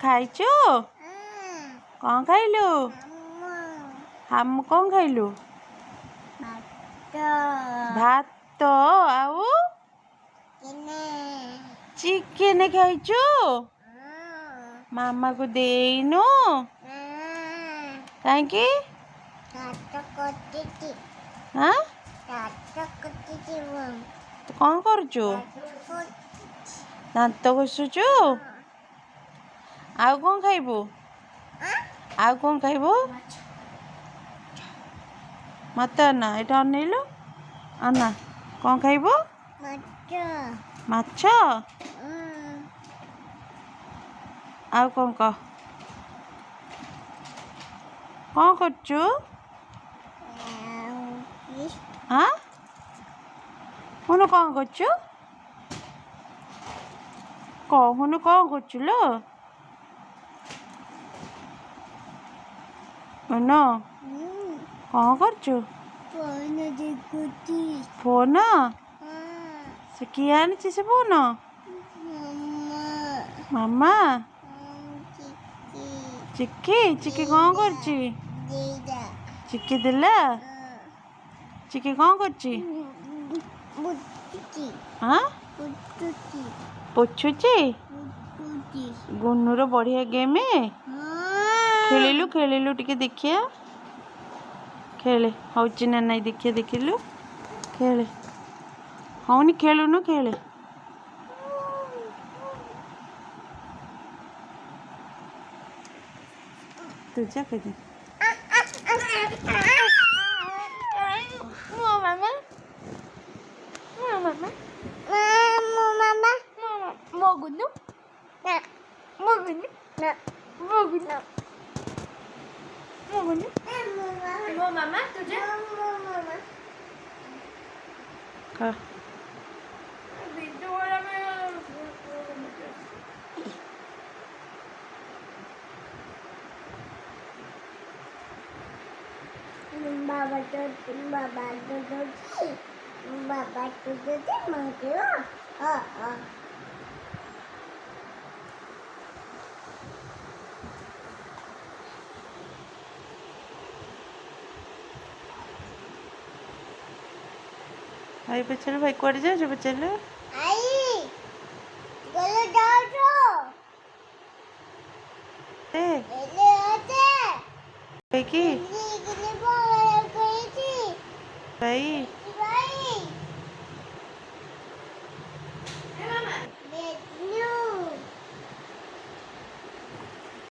ଖାଇଛୁ? କ'ଣ ଖାଇଲୁ? କ'ଣ ଖାଇଲୁ? ଭାତ ଆଉ ଚିକେନ ଖାଇଛୁ? ମାମାକୁ ଦେଇନୁ କାହିଁକି? ତୁ କ'ଣ କରୁଛୁ? ଦାନ୍ତ ଘଷୁଛୁ? ଆଉ କ'ଣ ଖାଇବୁ? ଆଉ କ'ଣ ଖାଇବୁ? ମତେ ଅନା, ଏଇଟା ଅନେଇଲୁ, ଅନା। କ'ଣ ଖାଇବୁ? ମାଛ। ଆଉ କ'ଣ କହ? କ'ଣ କରୁଛୁ? କହୁନୁ କ'ଣ କରୁଛୁ? କହୁନୁ କ'ଣ କରୁଛୁ ଲୋ? କ'ଣ କରୁଛୁ? ଫୋନ? ସେ କିଏ ଆଣିଛି ସେ ଫୋନ? ମାମା? ଚିକି? ଚିକି କ'ଣ କରୁଛି? ଚିକି ଦେଲା? ଚିକି କ'ଣ କରୁଛି? ପୋଛୁଛି? ଗୁନୁର ବଢ଼ିଆ ଗେମ୍। ଖେଳିଲୁ ଟିକେ ଦେଖିଆ। ଖେଳେ, ହଉଛି ନା ନାଇଁ ଦେଖିଆ, ଦେଖିଲୁ। ଖେଳେ, ହଉନି, ଖେଳୁନୁ, ଖେଳେ। ତୁ ଯା ଖେଳେ। भाई पचार, भाई कुआड़े जाओ पचार। भाई